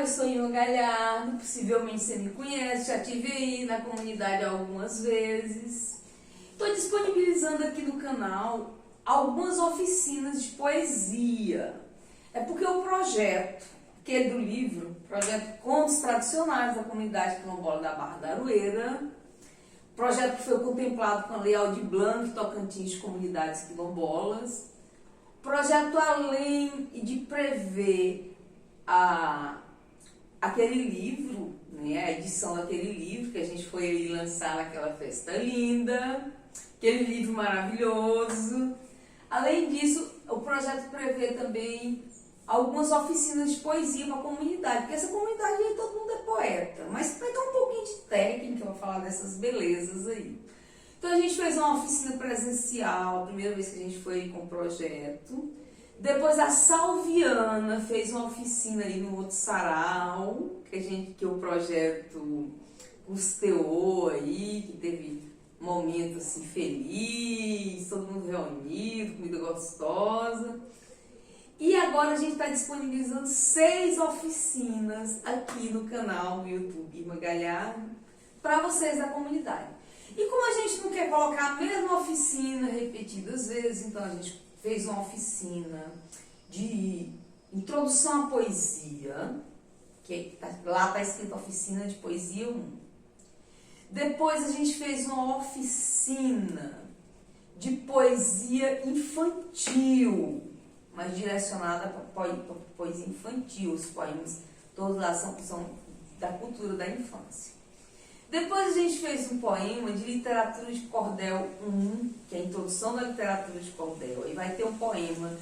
eu sou Irma Galhardo, possivelmente você me conhece, já estive aí na comunidade algumas vezes. Estou disponibilizando aqui no canal algumas oficinas de poesia. É porque o projeto, aquele do livro, projeto Contos Tradicionais da Comunidade Quilombola da Barra da Aroeira, projeto que foi contemplado com a Lei Aldir Blanc, Tocantins de Comunidades Quilombolas, projeto além de prever aquele livro, né, a edição daquele livro que a gente foi lançar naquela festa linda, aquele livro maravilhoso. Além disso, o projeto prevê também algumas oficinas de poesia para a comunidade, porque essa comunidade aí todo mundo é poeta, mas pegar um pouquinho de técnica para falar dessas belezas aí. Então a gente fez uma oficina presencial, a primeira vez que a gente foi com o projeto. Depois a Salviana fez uma oficina aí no outro sarau, que o projeto custeou aí, que teve um momento assim feliz, todo mundo reunido, comida gostosa. E agora a gente está disponibilizando 6 oficinas aqui no canal do YouTube Irma Galhardo para vocês da comunidade. E como a gente não quer colocar a mesma oficina repetidas vezes, então a gente fez uma oficina de introdução à poesia, lá está escrito oficina de poesia 1. Depois a gente fez uma oficina de poesia infantil, mas direcionada para poesia infantil. Os poemas todos lá são da cultura da infância. Depois a gente fez um poema de literatura de cordel 1, que é a introdução da literatura de cordel. Aí vai ter um poema,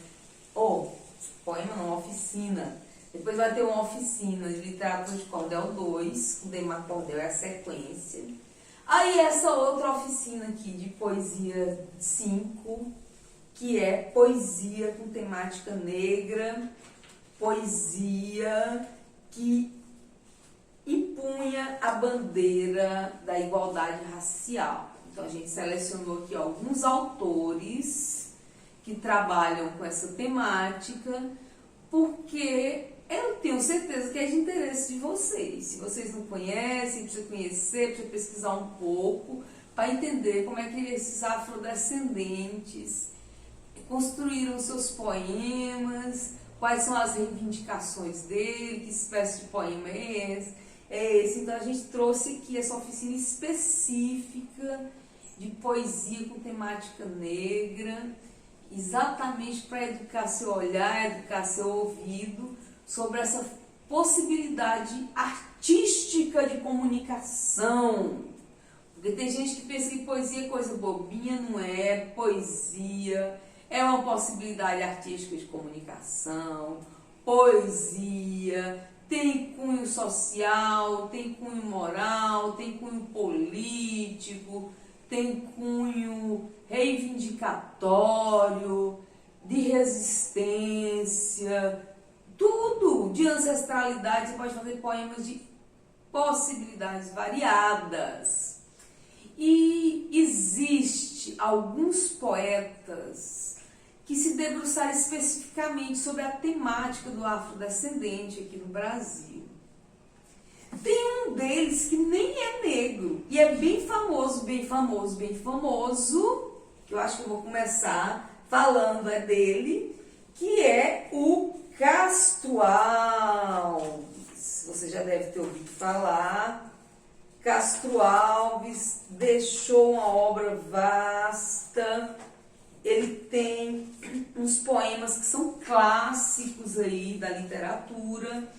uma oficina. Depois vai ter uma oficina de literatura de cordel 2, com Demar Cordel é a sequência. Aí essa outra oficina aqui de poesia 5, que é poesia com temática negra, poesia que impunha a bandeira da igualdade racial. Então a gente selecionou aqui alguns autores que trabalham com essa temática, porque eu tenho certeza que é de interesse de vocês. Se vocês não conhecem, precisa conhecer, precisa pesquisar um pouco para entender como é que esses afrodescendentes construíram seus poemas, quais são as reivindicações dele, que espécie de poema é esse. Então a gente trouxe aqui essa oficina específica de poesia com temática negra, exatamente para educar seu olhar, educar seu ouvido sobre essa possibilidade artística de comunicação. Porque tem gente que pensa que poesia é coisa bobinha, não é. Poesia é uma possibilidade artística de comunicação. Poesia tem cunho social, tem cunho moral, tem cunho político, tem cunho reivindicatório, de resistência, tudo de ancestralidade. Você pode fazer poemas de possibilidades variadas. E existe alguns poetas que se debruçaram especificamente sobre a temática do afrodescendente aqui no Brasil. Tem um deles que nem é negro e é bem famoso, que eu acho que eu vou começar falando dele, que é o Castro Alves. Você já deve ter ouvido falar. Castro Alves deixou uma obra vasta. Ele tem uns poemas que são clássicos aí da literatura.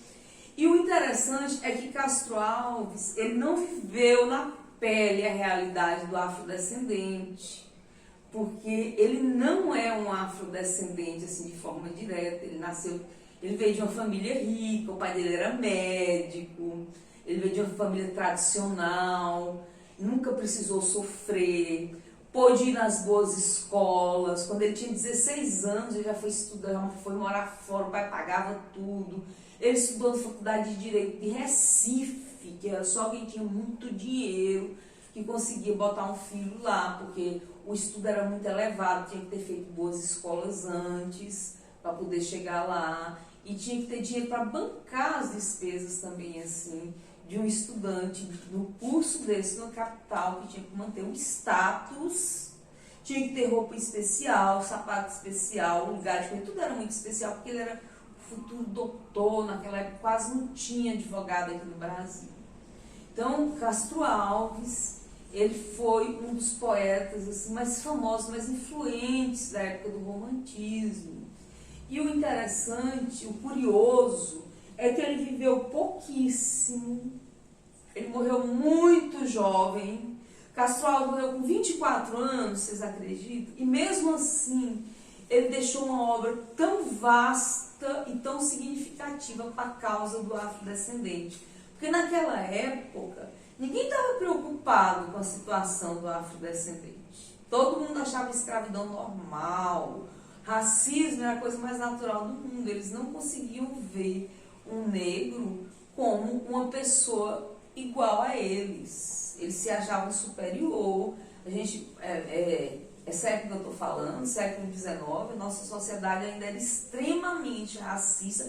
E o interessante é que Castro Alves, ele não viveu na pele a realidade do afrodescendente, porque ele não é um afrodescendente assim de forma direta. Ele veio de uma família rica, o pai dele era médico, ele veio de uma família tradicional, nunca precisou sofrer, pôde ir nas boas escolas. Quando ele tinha 16 anos, ele já foi estudar, foi morar fora, o pai pagava tudo. Ele estudou na Faculdade de Direito de Recife, que era só quem tinha muito dinheiro que conseguia botar um filho lá, porque o estudo era muito elevado, tinha que ter feito boas escolas antes para poder chegar lá. e tinha que ter dinheiro para bancar as despesas também, assim, de um estudante no curso desse, na capital, que tinha que manter um status, tinha que ter roupa especial, sapato especial, lugar de coisa, tudo era muito especial, porque ele era o futuro doutor, naquela época quase não tinha advogado aqui no Brasil. Então, Castro Alves, ele foi um dos poetas assim, mais famosos, mais influentes da época do romantismo. E o interessante, o curioso, é que ele viveu pouquíssimo, ele morreu muito jovem. Castro Alves morreu com 24 anos, vocês acreditam? E mesmo assim, ele deixou uma obra tão vasta e tão significativa para a causa do afrodescendente. Porque naquela época, ninguém estava preocupado com a situação do afrodescendente. Todo mundo achava a escravidão normal. Racismo era a coisa mais natural do mundo. Eles não conseguiam ver um negro como uma pessoa igual a eles. Eles se achavam superior. A gente, essa época que eu estou falando, século XIX, a nossa sociedade ainda era extremamente racista.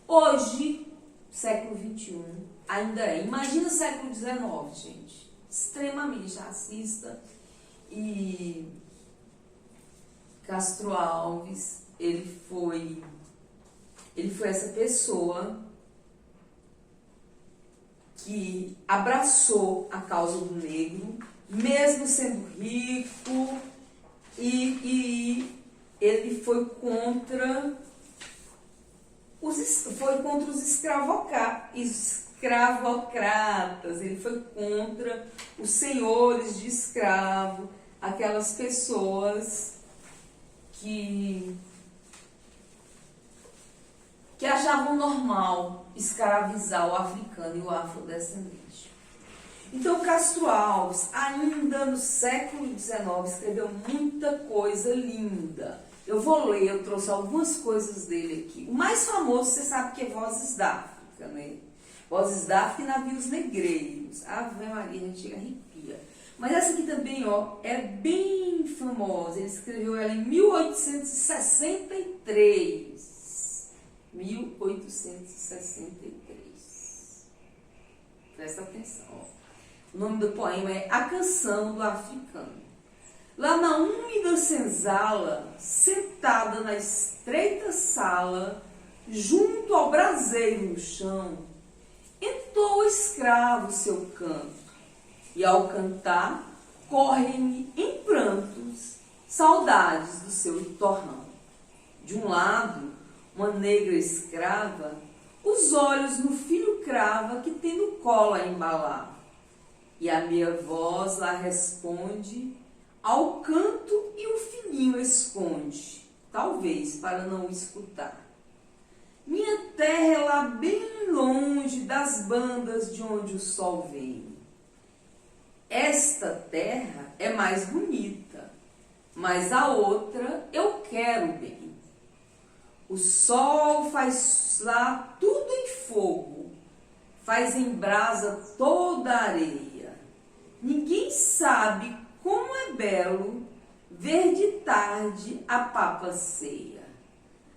Hoje, século XXI, ainda é. Imagina o século XIX, gente. Extremamente racista. E Castro Alves, ele foi essa pessoa que abraçou a causa do negro, mesmo sendo rico, e ele foi contra os escravocratas, ele foi contra os senhores de escravo, aquelas pessoas que achavam normal escravizar o africano e o afrodescendente. Então, Castro Alves, ainda no século XIX, escreveu muita coisa linda. Eu vou ler, eu trouxe algumas coisas dele aqui. O mais famoso, você sabe que é Vozes da África, né? Vozes da África e Navios Negreiros. Ave Maria, a gente chega a arrepia. Mas essa aqui também, ó, é bem famosa. Ele escreveu ela em 1863. 1863. Presta atenção, ó. O nome do poema é A Canção do Africano. Lá na úmida senzala, sentada na estreita sala, junto ao braseiro no chão, entoa o escravo seu canto, e ao cantar, correm-me em prantos saudades do seu torrão. De um lado, uma negra escrava, os olhos no filho crava que tem no colo a embalar. E a minha voz lá responde, ao canto e o filhinho esconde, talvez para não escutar. Minha terra é lá bem longe das bandas de onde o sol vem. Esta terra é mais bonita, mas a outra eu quero bem. O sol faz lá tudo em fogo, faz em brasa toda a areia. Ninguém sabe como é belo ver de tarde a papa ceia.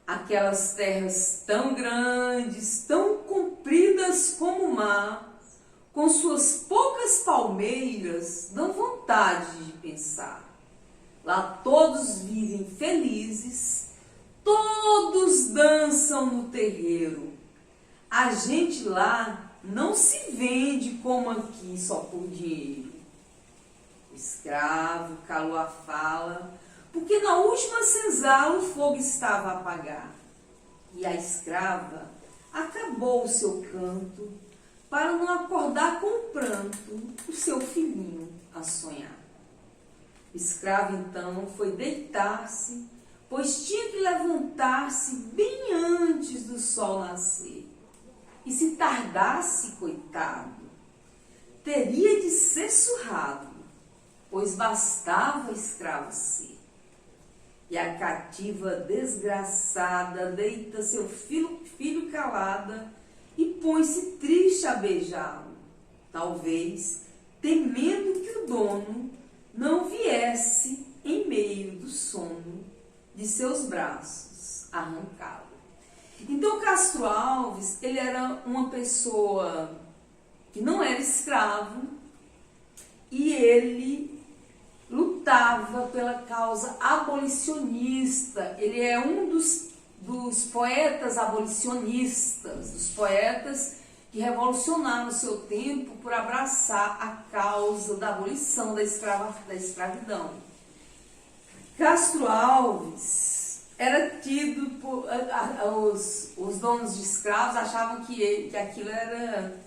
Aquelas terras tão grandes, tão compridas como o mar, com suas poucas palmeiras, dão vontade de pensar. Lá todos vivem felizes, todos dançam no terreiro. A gente lá não se vende como aqui só por dinheiro. O escravo calou a fala, porque na última senzala o fogo estava a apagar. E a escrava acabou o seu canto, para não acordar com pranto o seu filhinho a sonhar. O escravo então foi deitar-se, pois tinha que levantar-se bem antes do sol nascer. E se tardasse, coitado, teria de ser surrado, pois bastava escravo ser. E a cativa desgraçada deita seu filho calada e põe-se triste a beijá-lo, talvez temendo que o dono não viesse em meio do sono de seus braços arrancá-lo. Então Castro Alves, ele era uma pessoa que não era escravo e ele lutava pela causa abolicionista. Ele é um dos poetas abolicionistas, dos poetas que revolucionaram o seu tempo por abraçar a causa da abolição da escravidão. Castro Alves era tido por... Os donos de escravos achavam que aquilo era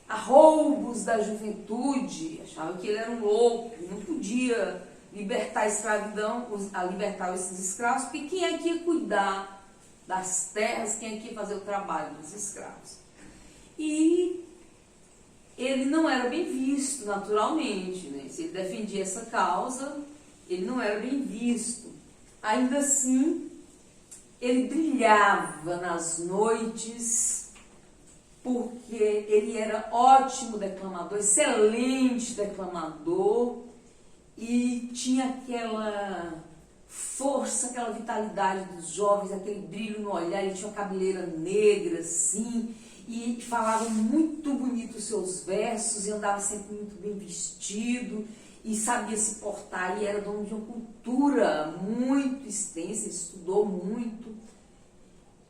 arroubos da juventude, achavam que ele era um louco, não podia libertar a escravidão, libertar esses escravos, porque quem é que ia cuidar das terras, quem é que ia fazer o trabalho dos escravos? E ele não era bem visto, naturalmente, né? Se ele defendia essa causa, ele não era bem visto. Ainda assim, ele brilhava nas noites, porque ele era ótimo declamador, excelente declamador, e tinha aquela força, aquela vitalidade dos jovens, aquele brilho no olhar. Ele tinha uma cabeleira negra, assim, e falava muito bonito os seus versos, e andava sempre muito bem vestido, e sabia se portar, e era dono de uma cultura muito extensa, ele estudou muito.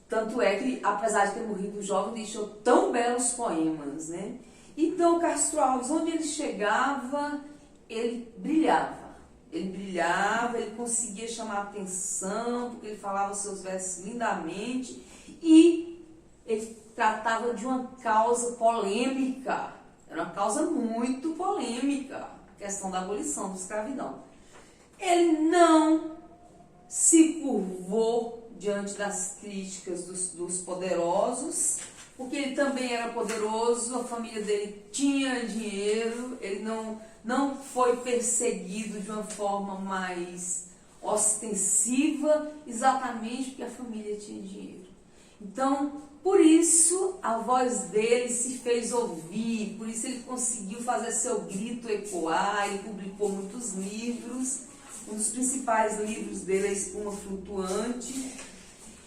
Tanto é que, apesar de ter morrido jovem, deixou tão belos poemas, né? Então, Castro Alves, onde ele chegava, ele brilhava. Ele conseguia chamar a atenção, porque ele falava seus versos lindamente, e ele tratava de uma causa polêmica. Era uma causa muito polêmica, a questão da abolição da escravidão. Ele não se curvou diante das críticas dos poderosos, porque ele também era poderoso, a família dele tinha dinheiro, ele não foi perseguido de uma forma mais ostensiva, exatamente porque a família tinha dinheiro. Então, por isso, a voz dele se fez ouvir, por isso ele conseguiu fazer seu grito ecoar, ele publicou muitos livros. Um dos principais livros dele é Espuma Flutuante,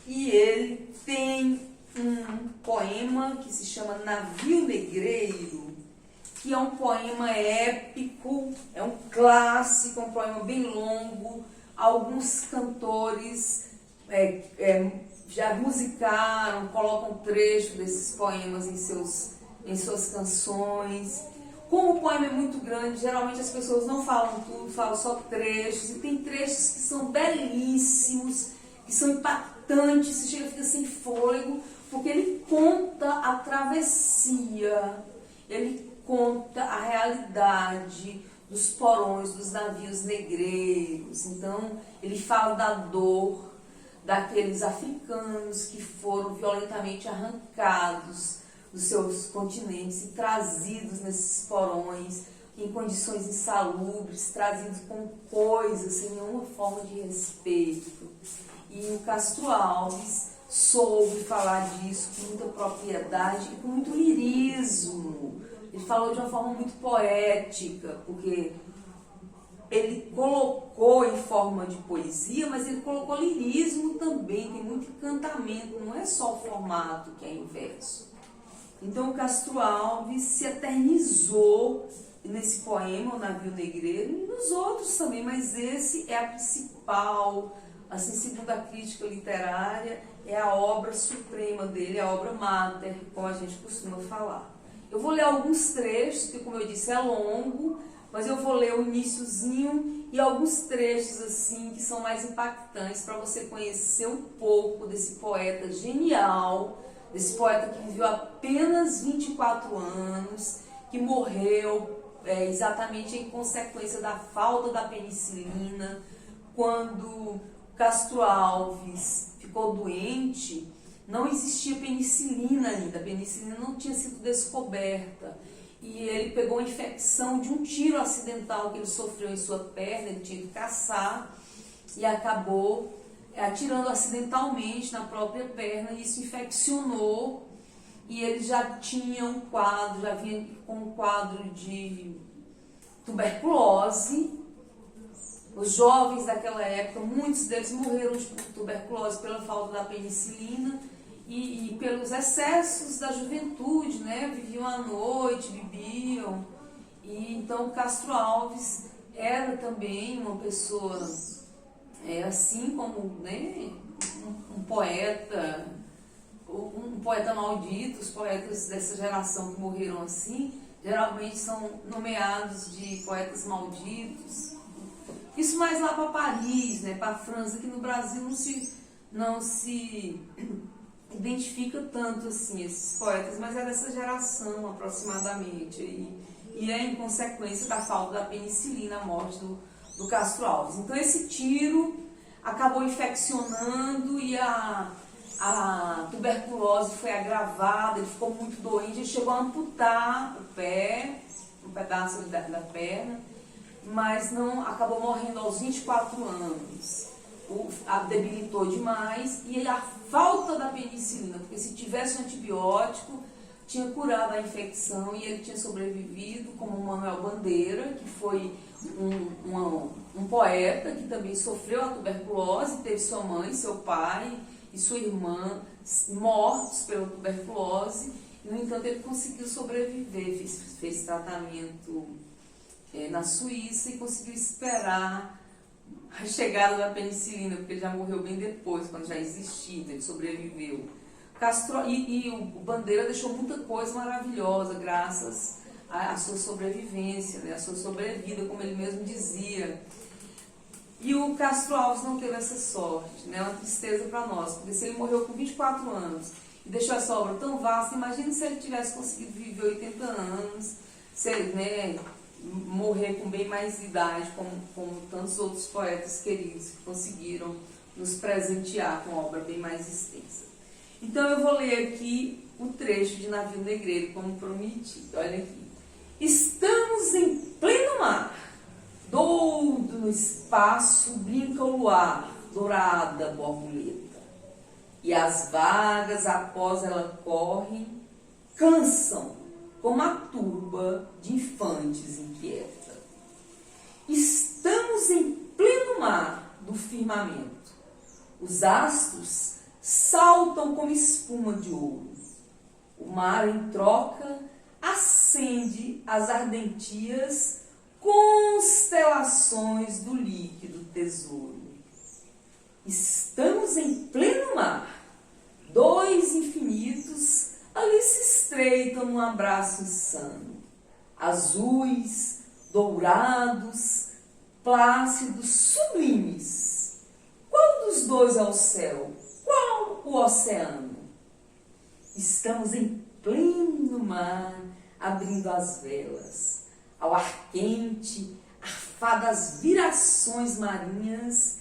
e ele tem um poema que se chama Navio Negreiro, que é um poema épico, é um clássico, é um poema bem longo. Alguns cantores já musicaram, colocam trecho desses poemas em suas canções. Como o poema é muito grande, geralmente as pessoas não falam tudo, falam só trechos, e tem trechos que são belíssimos, que são impactantes, você chega e fica sem fôlego, porque ele conta a travessia, ele conta a realidade dos porões, dos navios negreiros. Então, ele fala da dor daqueles africanos que foram violentamente arrancados dos seus continentes e trazidos nesses porões em condições insalubres, trazidos com coisas sem nenhuma forma de respeito. E o Castro Alves soube falar disso com muita propriedade e com muito lirismo. Ele falou de uma forma muito poética, porque ele colocou em forma de poesia, mas ele colocou lirismo também, tem muito encantamento, não é só o formato que é em verso. Então o Castro Alves se eternizou nesse poema, O Navio Negreiro, e nos outros também, mas esse é a principal, assim, segundo a crítica literária, é a obra suprema dele, a obra mater, como a gente costuma falar. Eu vou ler alguns trechos, que como eu disse é longo, mas eu vou ler o iniciozinho e alguns trechos assim que são mais impactantes para você conhecer um pouco desse poeta genial, desse poeta que viveu apenas 24 anos, que morreu exatamente em consequência da falta da penicilina. Quando Castro Alves ficou doente, não existia penicilina ainda, a penicilina não tinha sido descoberta. E ele pegou a infecção de um tiro acidental que ele sofreu em sua perna, ele tinha que caçar, e acabou atirando acidentalmente na própria perna, e isso infeccionou, e ele já tinha um quadro, já vinha com um quadro de tuberculose. Os jovens daquela época, muitos deles morreram de tuberculose pela falta da penicilina, e pelos excessos da juventude, né? Viviam à noite, bebiam. E então Castro Alves era também uma pessoa, assim como, né, um poeta maldito. Os poetas dessa geração que morreram assim, geralmente são nomeados de poetas malditos. Isso mais lá para Paris, né, para a França, que no Brasil não se identifica tanto assim esses poetas, mas é dessa geração aproximadamente. E é em consequência da falta da penicilina, a morte do Castro Alves. Então esse tiro acabou infeccionando e a tuberculose foi agravada, ele ficou muito doente, ele chegou a amputar o pé, um pedaço da perna, mas não acabou morrendo aos 24 anos. Debilitou demais, e a falta da penicilina, porque se tivesse um antibiótico, tinha curado a infecção e ele tinha sobrevivido, como Manuel Bandeira, que foi um poeta que também sofreu a tuberculose, teve sua mãe, seu pai e sua irmã mortos pela tuberculose. No entanto, ele conseguiu sobreviver, fez tratamento na Suíça e conseguiu esperar a chegada da penicilina, porque ele já morreu bem depois, quando já existia, ele sobreviveu. O Bandeira deixou muita coisa maravilhosa, graças à sua sobrevivência, né, à sua sobrevida, como ele mesmo dizia. E o Castro Alves não teve essa sorte, né, é uma tristeza para nós, porque se ele morreu com 24 anos e deixou essa obra tão vasta, imagine se ele tivesse conseguido viver 80 anos, se ele, né, morrer com bem mais idade, como tantos outros poetas queridos que conseguiram nos presentear com obra bem mais extensa. Então eu vou ler aqui o trecho de Navio Negreiro, como prometido. Olha aqui. Estamos em pleno mar, doudo no espaço brinca o luar, dourada borboleta, e as vagas após ela correm, cansam como a turba de infantes inquieta. Estamos em pleno mar do firmamento, os astros saltam como espuma de ouro. O mar, em troca, acende as ardentias constelações do líquido tesouro. Estamos em pleno mar, dois infinitos ali se estreitam num abraço insano. Azuis, dourados, plácidos, sublimes. Qual dos dois é o céu? Qual o oceano? Estamos em pleno mar, abrindo as velas. Ao ar quente, arfadas virações marinhas,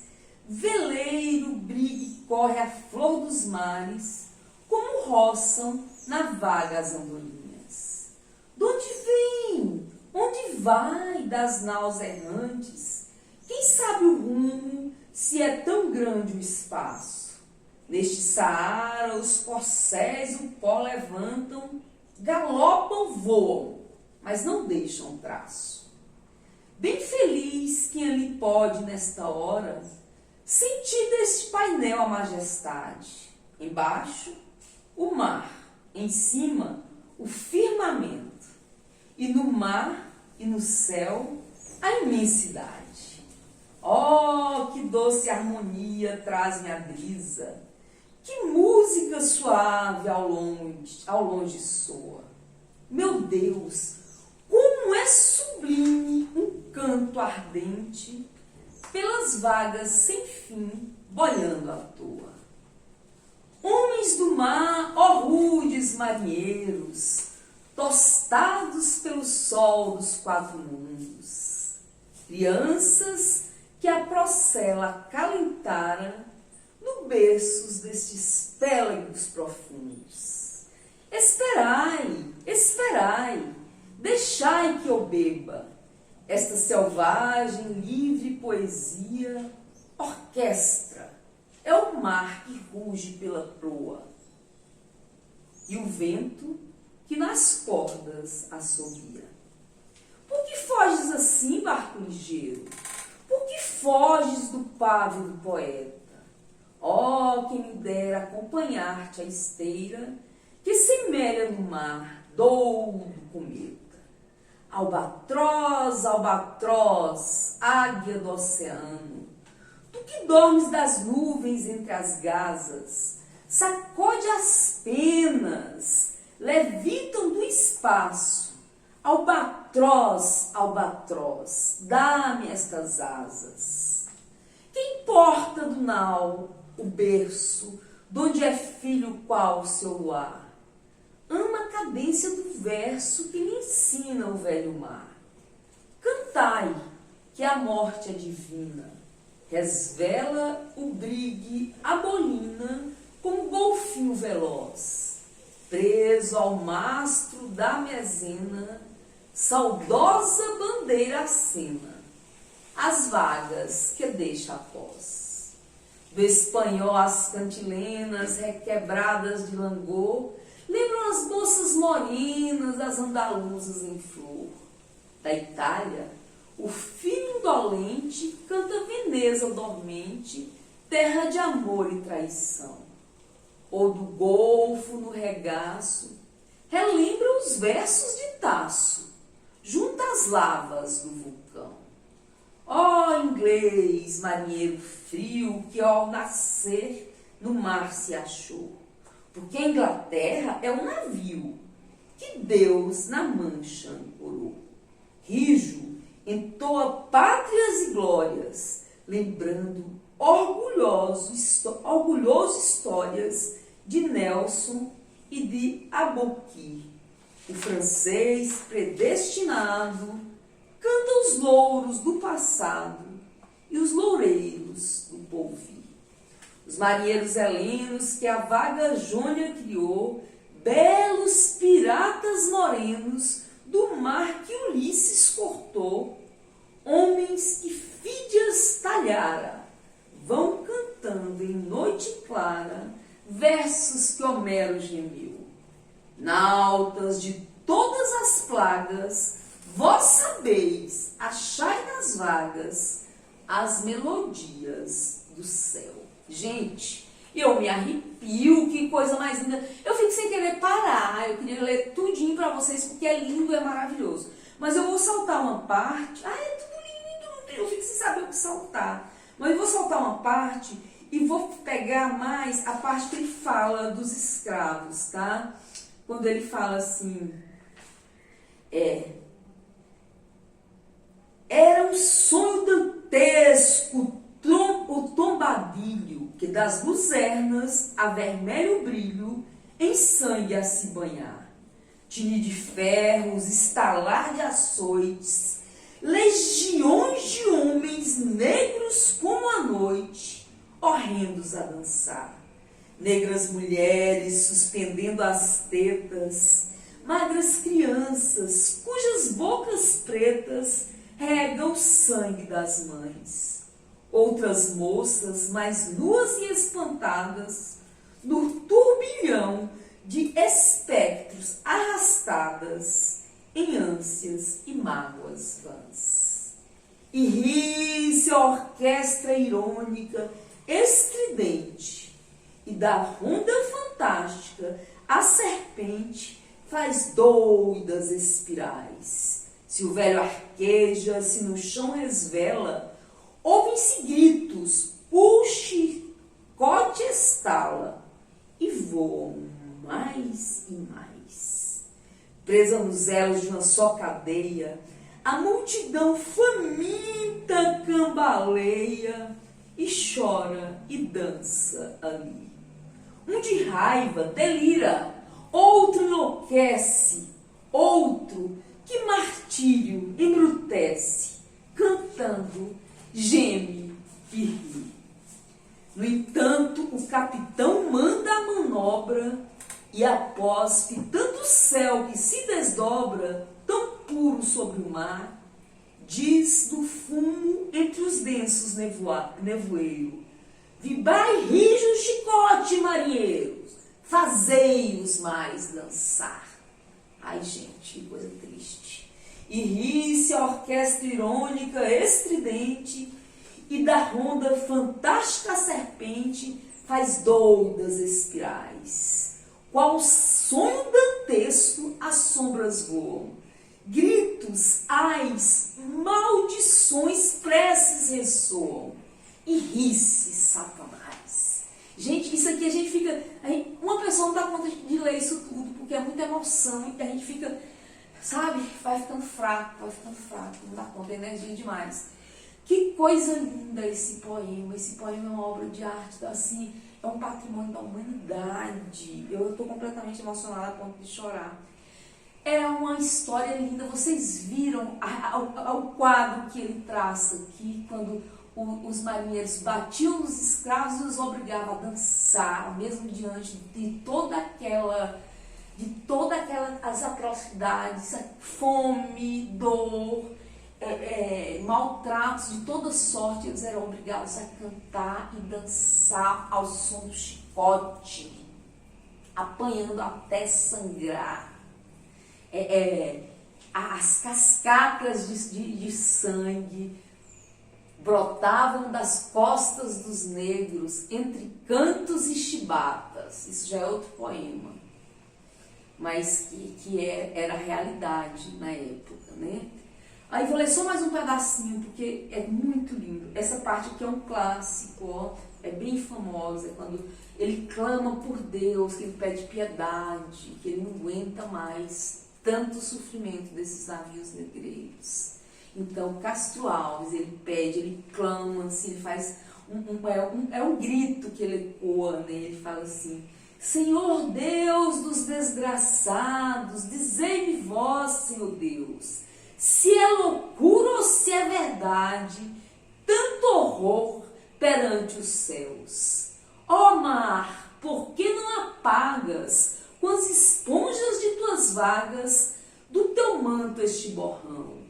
veleiro briga e corre a flor dos mares, como roçam na vaga as andorinhas. De onde vem? Onde vai das naus errantes? Quem sabe o rumo, se é tão grande o espaço? Neste Saara, os corcéis o pó levantam, galopam, voam, mas não deixam traço. Bem feliz quem ali pode, nesta hora, sentir deste painel a majestade. Embaixo, o mar, em cima, o firmamento, e no mar e no céu, a imensidade. Oh, que doce harmonia traz-me a brisa, que música suave ao longe soa. Meu Deus, como é sublime um canto ardente pelas vagas sem fim, boiando à toa. Homens do mar, ó rudes marinheiros, tostados pelo sol dos quatro mundos. Crianças que a procela acalentara no berços destes pélegos profundos. Esperai, esperai, deixai que eu beba esta selvagem, livre poesia, orquestra, é o mar que ruge pela proa, e o vento que nas cordas assobia. Por que foges assim, barco ligeiro? Por que foges do pávio do poeta? Oh, quem me dera acompanhar-te à esteira, que semelha no mar, doudo cometa. Albatroz, albatroz, águia do oceano, tu que dormes das nuvens entre as gazas, sacode as penas, levitam do espaço. Albatroz, albatroz, dá-me estas asas. Que importa do nau o berço, donde é filho qual seu luar? Ama a cadência do verso que me ensina o velho mar. Cantai, que a morte é divina, resvela o brigue, a bolina, como golfinho veloz. Preso ao mastro da mezena, saudosa bandeira acena, as vagas que deixa após. Do espanhol as cantilenas requebradas de langor, lembram as moças morenas das andaluzas em flor. Da Itália, o filho indolente canta Veneza dormente, terra de amor e traição. Ou do Golfo no regaço, relembra os versos de Tasso, junto às lavas do vulcão. Ó inglês, marinheiro frio, que ao nascer no mar se achou, porque a Inglaterra é um navio que Deus na mancha ancorou. Rijo entoa pátrias e glórias, lembrando orgulhoso histórias de Nelson e de Aboukir. O francês predestinado canta os louros do passado e os loureiros do porvir. Os marinheiros helenos que a vaga Jônia criou, belos piratas morenos do mar que Ulisses cortou, homens que Fídias talhara, vão cantando em noite clara versos que Homero gemeu. Nautas de todas as plagas, vós sabeis, achai nas vagas as melodias do céu. Gente, eu me arrepio, que coisa mais linda. Eu fico sem querer parar, eu queria ler tudinho pra vocês, porque é lindo, é maravilhoso. Mas eu vou saltar uma parte, é tudo lindo, eu fico sem saber o que saltar. Mas eu vou saltar uma parte e vou pegar mais a parte que ele fala dos escravos, tá? Quando ele fala assim, era um sonho dantesco, o tombadilho, que das luzernas a vermelho brilho, em sangue a se banhar. Tinir de ferros, estalar de açoites, legiões de homens negros como a noite, horrendos a dançar. Negras mulheres suspendendo as tetas, magras crianças, cujas bocas pretas regam o sangue das mães. Outras moças, mais nuas e espantadas, no turbilhão de espectros arrastadas em ânsias e mágoas vãs. E ri-se a orquestra irônica, estridente, e da ronda fantástica a serpente faz doidas espirais. Se o velho arqueja, se no chão resvela, ouvem-se gritos, o chicote estala, e voam mais e mais. Presa nos elos de uma só cadeia, a multidão faminta cambaleia e chora e dança ali. Um de raiva delira, outro enlouquece, outro que martírio embrutece, cantando, geme e ri. No entanto, o capitão manda a manobra e após fitando o céu que se desdobra, tão puro sobre o mar, diz do fumo entre os densos nevoeiro: vibrai rijo o chicote, marinheiros, fazei-os mais dançar. Ai, gente, que coisa triste. E ri-se a orquestra irônica, estridente, e da ronda fantástica serpente faz doudas espirais. Qual sonho dantesco as sombras voam. Gritos, ais, maldições, preces ressoam. E ri-se, Satanás. Gente, isso aqui a gente fica... uma pessoa não dá conta de ler isso tudo, porque é muita emoção, e a gente fica, sabe, vai ficando fraco, não dá conta, é energia demais. Que coisa linda esse poema. Esse poema é uma obra de arte, assim, é um patrimônio da humanidade. Eu estou completamente emocionada a ponto de chorar. É uma história linda. Vocês viram o quadro que ele traça aqui, quando os marinheiros batiam nos escravos e os obrigavam a dançar, mesmo diante de toda aquela as atrocidades, fome, dor, maltratos de toda sorte. Eles eram obrigados a cantar e dançar ao som do chicote, apanhando até sangrar. As cascatas de sangue brotavam das costas dos negros entre cantos e chibatas. Isso já é outro poema, mas era a realidade na época, né? Aí vou ler só mais um pedacinho, porque é muito lindo. Essa parte aqui é um clássico, ó, é bem famosa, é quando ele clama por Deus, que ele pede piedade, que ele não aguenta mais tanto sofrimento desses navios negreiros. Então, Castro Alves, ele pede, ele clama, assim, ele faz um grito que ele ecoa, né? Ele fala assim: Senhor Deus dos desgraçados, dizei-me vós, Senhor Deus, se é loucura ou se é verdade, tanto horror perante os céus. Ó mar, por que não apagas com as esponjas de tuas vagas do teu manto este borrão?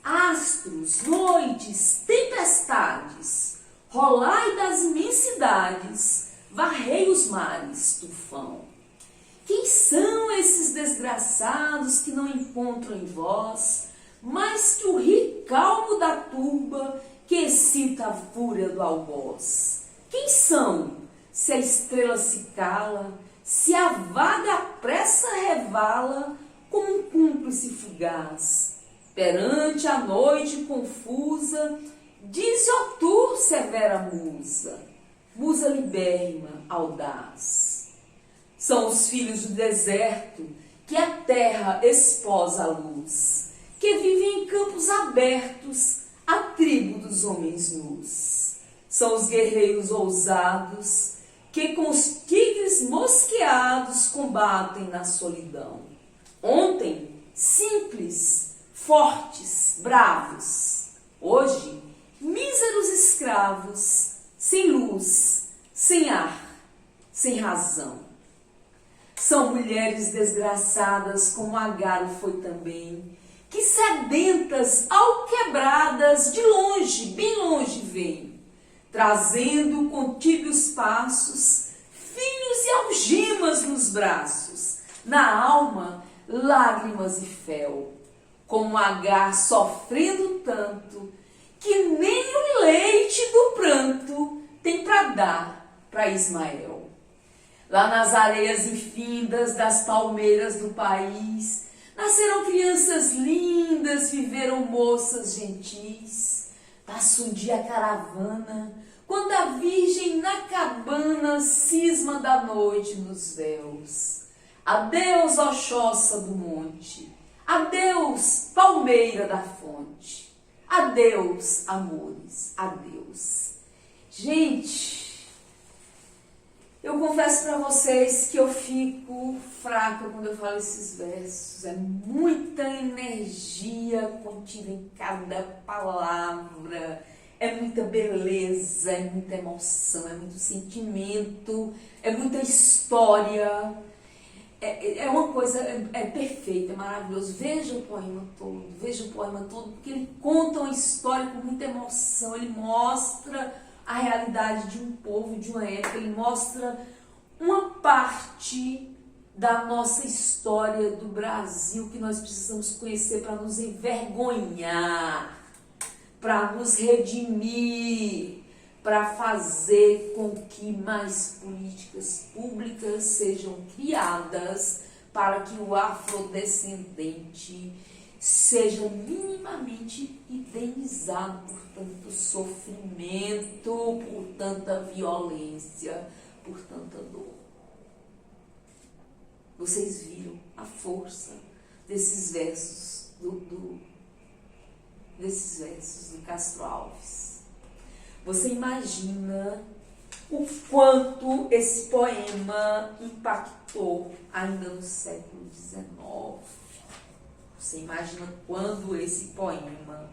Astros, noites, tempestades, rolai das imensidades, varrei os mares, tufão. Quem são esses desgraçados que não encontram em vós mais que o rio calmo da turba que excita a fúria do algoz? Quem são, se a estrela se cala, se a vaga pressa revala como um cúmplice fugaz? Perante a noite confusa, diz Otur, severa musa, musa libérrima, audaz. São os filhos do deserto que a terra esposa a luz, que vivem em campos abertos, a tribo dos homens nus. São os guerreiros ousados que com os tigres mosqueados combatem na solidão. Ontem, simples, fortes, bravos. Hoje, míseros escravos, sem luz, sem ar, sem razão. São mulheres desgraçadas, como Agar foi também, que sedentas, alquebradas, de longe, bem longe vêm, trazendo com tíbios passos, filhos e algemas nos braços, na alma, lágrimas e fel. Como Agar sofrendo tanto, que nem o leite do pranto tem para dar para Ismael. Lá nas areias infindas das palmeiras do país, nasceram crianças lindas, viveram moças gentis. Passa um dia a caravana, quando a virgem na cabana cisma da noite nos véus. Adeus, ó choça do monte, adeus, palmeira da fonte, adeus, amores, adeus. Gente, eu confesso para vocês que eu fico fraca quando eu falo esses versos. É muita energia contida em cada palavra, é muita beleza, é muita emoção, é muito sentimento, é muita história. É uma coisa, é perfeita, é maravilhoso. Veja o poema todo, porque ele conta uma história com muita emoção, ele mostra a realidade de um povo, de uma época, ele mostra uma parte da nossa história do Brasil que nós precisamos conhecer para nos envergonhar, para nos redimir, para fazer com que mais políticas públicas sejam criadas para que o afrodescendente seja minimamente indenizado por tanto sofrimento, por tanta violência, por tanta dor. Vocês viram a força desses versos desses versos do Castro Alves. Você imagina o quanto esse poema impactou ainda no século XIX. Você imagina quando esse poema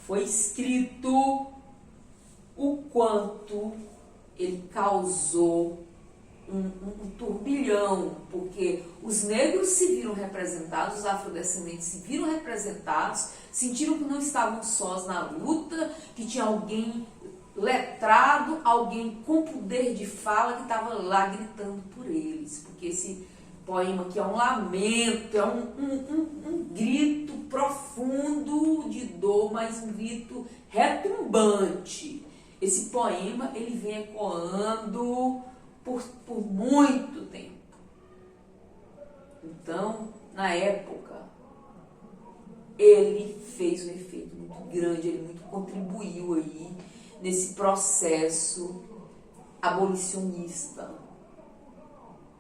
foi escrito, o quanto ele causou um turbilhão, porque os negros se viram representados, os afrodescendentes se viram representados, sentiram que não estavam sós na luta, que tinha alguém letrado, alguém com poder de fala que estava lá gritando por eles, porque esse poema aqui é um lamento, é um grito profundo de dor, mas um grito retumbante. Esse poema, ele vem ecoando por muito tempo. Então, na época, ele fez um efeito muito grande, ele muito contribuiu aí nesse processo abolicionista.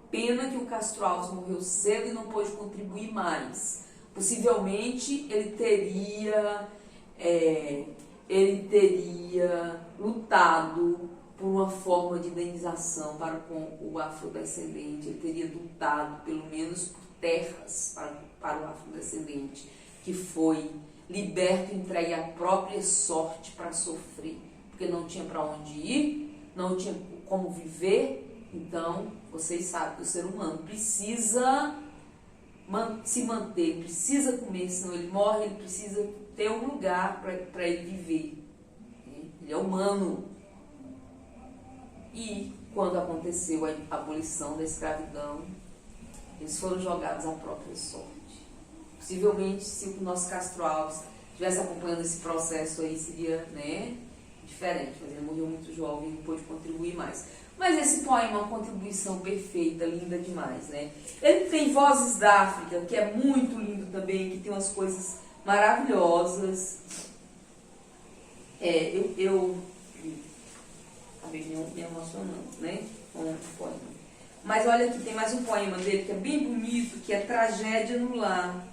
Pena que o Castro Alves morreu cedo e não pôde contribuir mais. Possivelmente ele teria lutado por uma forma de indenização para com o afrodescendente, ele teria lutado pelo menos por terras para o afrodescendente, que foi liberto e entregue à própria sorte para sofrer, porque não tinha para onde ir, não tinha como viver. Então, vocês sabem que o ser humano precisa se manter, precisa comer, senão ele morre, ele precisa ter um lugar para ele viver. Ele é humano. E quando aconteceu a abolição da escravidão, eles foram jogados à própria sorte. Possivelmente, se o nosso Castro Alves estivesse acompanhando esse processo aí, seria, diferente, mas ele morreu muito jovem e não pôde contribuir mais. Mas esse poema é uma contribuição perfeita, linda demais, Ele tem Vozes da África, que é muito lindo também, que tem umas coisas maravilhosas. Eu acabei me emocionando, com o poema. Mas olha aqui, tem mais um poema dele que é bem bonito, que é Tragédia no Lar.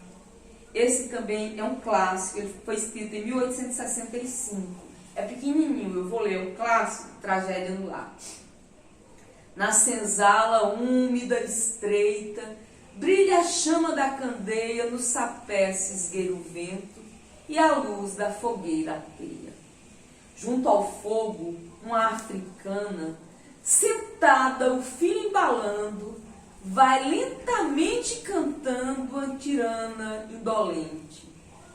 Esse também é um clássico, ele foi escrito em 1865. É pequenininho, eu vou ler o clássico, Tragédia no Lar. Na senzala úmida, estreita, brilha a chama da candeia, no sapé se esgueira o vento e a luz da fogueira ateia. Junto ao fogo, uma africana, sentada, o filho embalando, vai lentamente cantando a tirana indolente,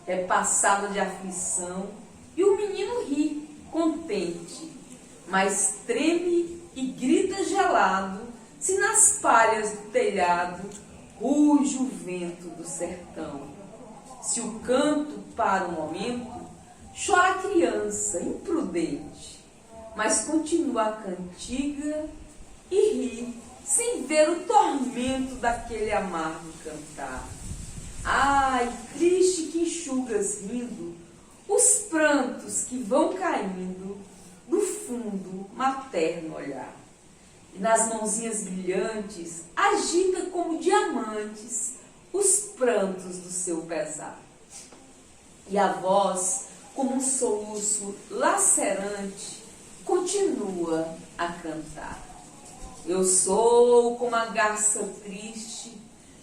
repassada de aflição, e o menino ri, contente, mas treme e grita gelado, se nas palhas do telhado ruge o vento do sertão. Se o canto para o momento, chora a criança, imprudente, mas continua a cantiga e ri, sem ver o tormento daquele amargo cantar. Ai, triste que enxugas rindo os prantos que vão caindo do fundo materno olhar. E nas mãozinhas brilhantes agita como diamantes os prantos do seu pesar. E a voz, como um soluço lacerante, continua a cantar. Eu sou como a garça triste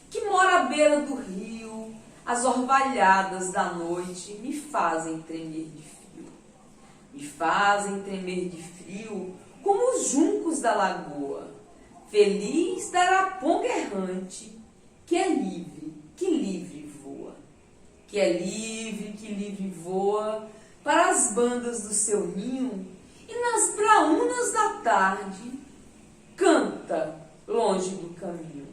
que mora à beira do rio, as orvalhadas da noite me fazem tremer de frio. Me fazem tremer de frio como os juncos da lagoa, feliz da araponga errante, que é livre, que livre voa. Que é livre, que livre voa para as bandas do seu ninho e nas braunas da tarde canta longe do caminho.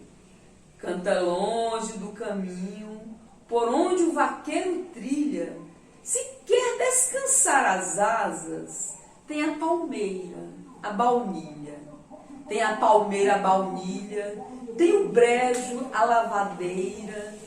Canta longe do caminho por onde o vaqueiro trilha. Se quer descansar as asas, tem a palmeira, a baunilha. Tem a palmeira, a baunilha. Tem o brejo, a lavadeira.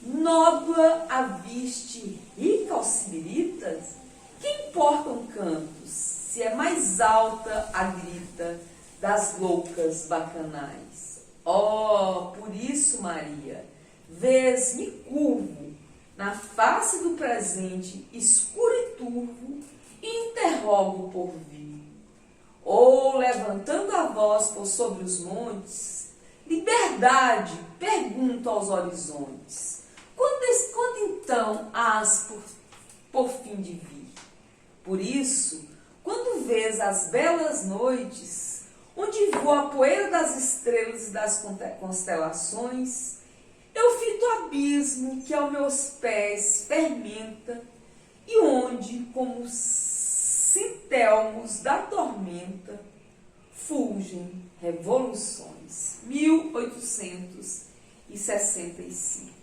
Nódoa a viste, rica aos sibiritas. Que importam cantos, se é mais alta a grita das loucas bacanais. Oh, por isso, Maria, vês-me curvo na face do presente escuro e turvo e interrogo por vir. Ou, levantando a voz por sobre os montes, liberdade, pergunto aos horizontes, quando então hás por fim de vir? Por isso, quando vês as belas noites, onde voa a poeira das estrelas e das constelações, eu fito o abismo que aos meus pés fermenta, e onde, como sintelmos da tormenta, fulgem revoluções. 1865.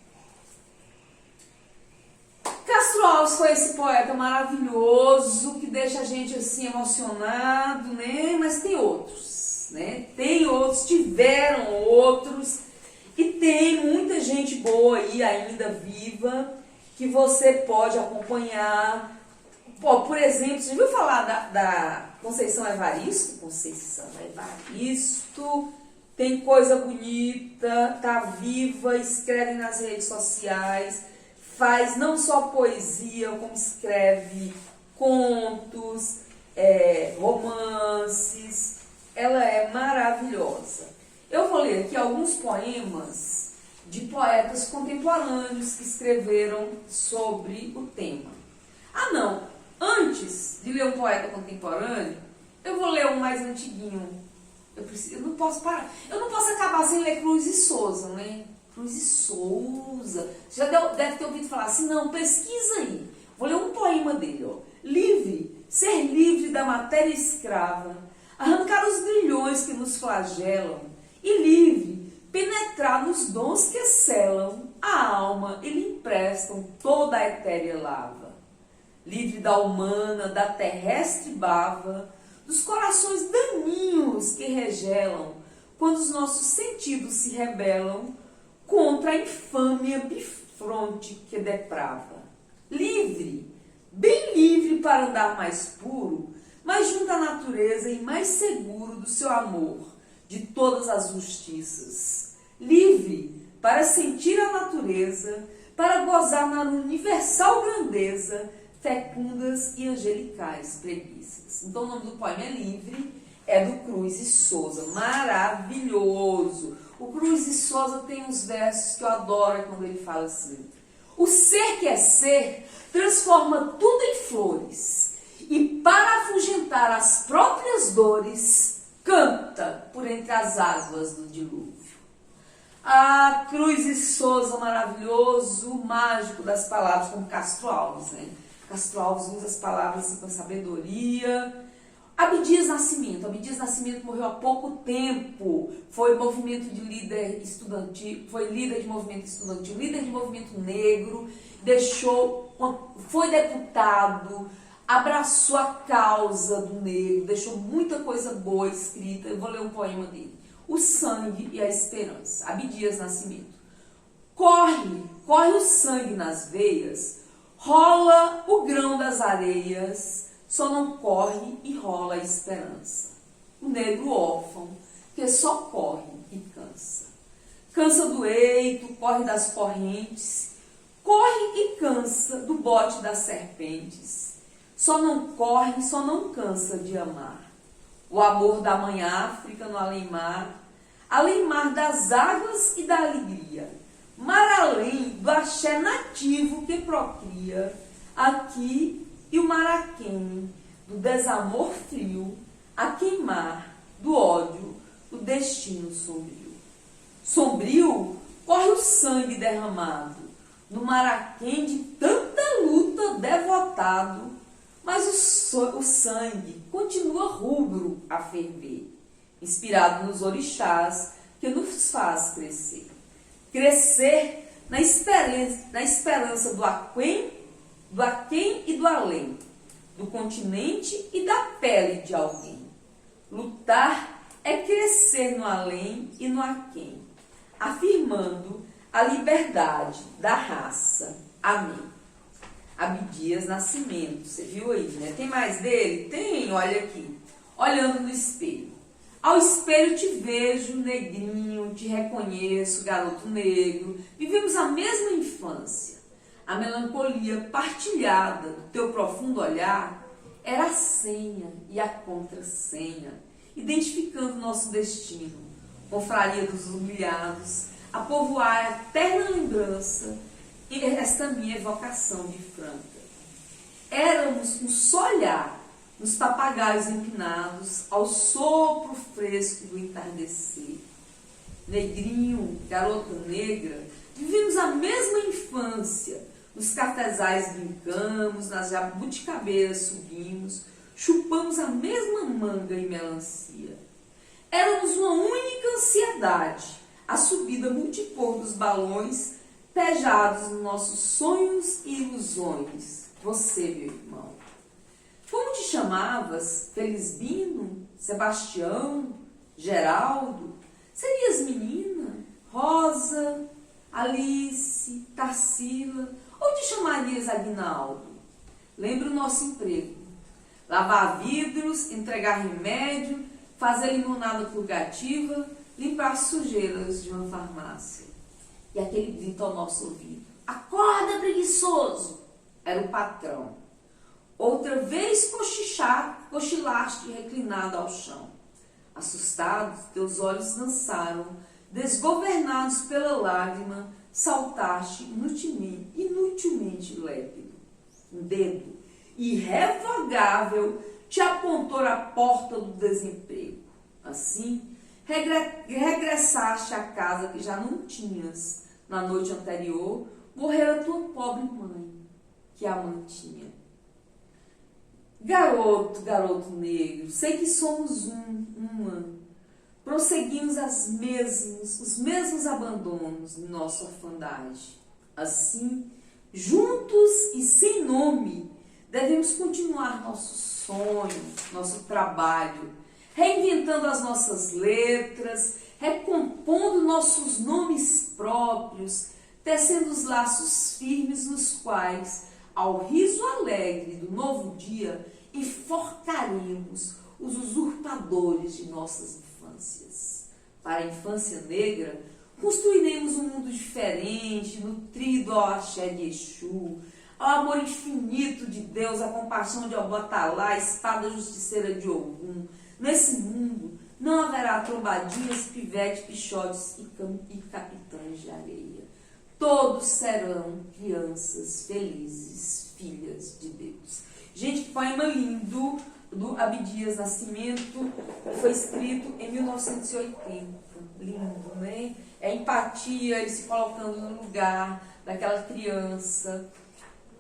Castro Alves foi esse poeta maravilhoso que deixa a gente assim emocionado, né? Mas tem outros, né? Tem outros, tiveram outros, e tem muita gente boa aí ainda viva que você pode acompanhar. Pô, por exemplo, você viu falar da Conceição Evaristo? Conceição Evaristo tem coisa bonita, tá viva, escreve nas redes sociais, faz não só poesia, como escreve contos, romances. Ela é maravilhosa. Eu vou ler aqui alguns poemas de poetas contemporâneos que escreveram sobre o tema. Ah, não! Antes de ler um poeta contemporâneo, eu vou ler um mais antiguinho. Eu não posso parar. Eu não posso acabar sem ler Cruz e Souza, né? Cruz e Souza. Você já deve ter ouvido falar assim, não, pesquisa aí. Vou ler um poema dele, ó. Livre, ser livre da matéria escrava, arrancar os grilhões que nos flagelam, e livre, penetrar nos dons que selam a alma e lhe emprestam toda a etérea lava. Livre da humana, da terrestre bava, dos corações daninhos que regelam, quando os nossos sentidos se rebelam contra a infâmia bifronte que deprava. Livre, bem livre para andar mais puro, mais junto à natureza e mais seguro do seu amor, de todas as justiças. Livre para sentir a natureza, para gozar na universal grandeza, fecundas e angelicais preguiças. Então o nome do poema é Livre, é do Cruz e Souza, maravilhoso. O Cruz e Souza tem uns versos que eu adoro quando ele fala assim: o ser que é ser transforma tudo em flores, e para afugentar as próprias dores, canta por entre as águas do dilúvio. Ah, Cruz e Souza, maravilhoso, mágico das palavras, como Castro Alves, né? Castro Alves usa as palavras assim, com sabedoria. Abdias Nascimento. Abdias Nascimento morreu há pouco tempo. Foi movimento de líder estudantil, foi líder de movimento estudantil, líder de movimento negro, foi deputado, abraçou a causa do negro, deixou muita coisa boa escrita. Eu vou ler um poema dele. O sangue e a esperança. Abdias Nascimento. Corre o sangue nas veias, rola o grão das areias, só não corre e rola a esperança. O negro órfão, que só corre e cansa. Cansa do eito, corre das correntes, corre e cansa do bote das serpentes. Só não corre, só não cansa de amar. O amor da mãe África no além-mar das águas e da alegria, mar além do axé nativo que procria aqui, e o maraquém do desamor frio a queimar do ódio o destino sombrio. Sombrio corre o sangue derramado no maraquém de tanta luta devotado, mas o sangue continua rubro a ferver, inspirado nos orixás que nos faz crescer. Crescer na esperança do aquém e do além, do continente e da pele de alguém. Lutar é crescer no além e no aquém, afirmando a liberdade da raça. Amém. Abdias Nascimento, você viu aí, né? Tem mais dele? Tem, olha aqui. Olhando no espelho. Ao espelho te vejo, negrinho, te reconheço, garoto negro. Vivemos a mesma infância. A melancolia partilhada do teu profundo olhar era a senha e a contrassenha, identificando nosso destino, confraria dos humilhados, a povoar a eterna lembrança e esta minha evocação de Franca. Éramos um só olhar, nos papagaios empinados, ao sopro fresco do entardecer. Negrinho, garota negra, vivemos a mesma infância. Nos cafezais brincamos, nas jabuticabeiras subimos, chupamos a mesma manga e melancia. Éramos uma única ansiedade, a subida multipor dos balões, pejados nos nossos sonhos e ilusões. Você, meu irmão. Como te chamavas? Felisbino? Sebastião? Geraldo? Serias menina? Rosa? Alice? Tarsila? Ou te chamarias Aguinaldo? Lembra o nosso emprego. Lavar vidros, entregar remédio, fazer limonada purgativa, limpar sujeiras de uma farmácia. E aquele grito ao nosso ouvido. Acorda, preguiçoso! Era o patrão. Outra vez cochilaste reclinado ao chão. Assustado, teus olhos dançaram, desgovernados pela lágrima, saltaste inutilmente lépido. Um dedo irrevogável te apontou à porta do desemprego. Assim, regressaste à casa que já não tinhas. Na noite anterior, morrera tua pobre mãe, que a mantinha. Garoto negro, sei que somos uma. Prosseguimos os mesmos abandonos em nossa orfandade. Assim, juntos e sem nome, devemos continuar nosso sonho, nosso trabalho, reinventando as nossas letras, recompondo nossos nomes próprios, tecendo os laços firmes nos quais, ao riso alegre do novo dia, enforcaremos os usurpadores de nossas infâncias. Para a infância negra, construiremos um mundo diferente, nutrido ao axé de Exu, ao amor infinito de Deus, a compaixão de Obatalá, a espada justiceira de Ogum. Nesse mundo não haverá trombadinhas, pivete, pichotes e capitães de areia. Todos serão crianças felizes, filhas de Deus. Gente, que poema lindo do Abdias Nascimento, foi escrito em 1980. Lindo, né? É empatia, ele se colocando no lugar daquela criança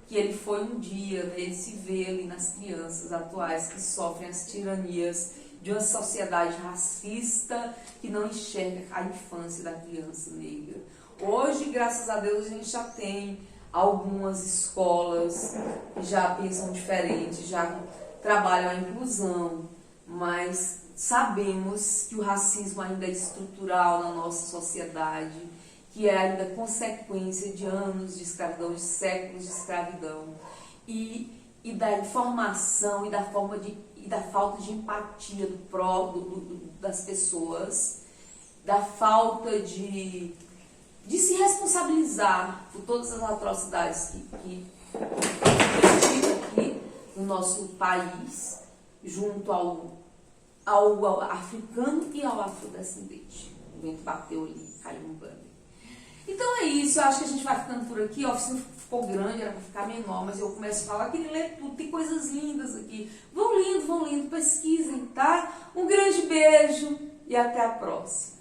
que ele foi um dia, né? Ele se vê ali nas crianças atuais que sofrem as tiranias de uma sociedade racista que não enxerga a infância da criança negra. Hoje, graças a Deus, a gente já tem algumas escolas que já pensam diferente, já trabalham a inclusão, mas sabemos que o racismo ainda é estrutural na nossa sociedade, que é ainda consequência de anos de escravidão, de séculos de escravidão, e da informação e da falta de empatia das pessoas, da falta de se responsabilizar por todas as atrocidades que aqui no nosso país, junto ao africano e ao afrodescendente. O vento bateu ali, caiu um banho. Então é isso, eu acho que a gente vai ficando por aqui. A oficina ficou grande, era para ficar menor, mas eu começo a falar, queria ler tudo, tem coisas lindas aqui. Vão lendo, pesquisem, tá? Um grande beijo e até a próxima.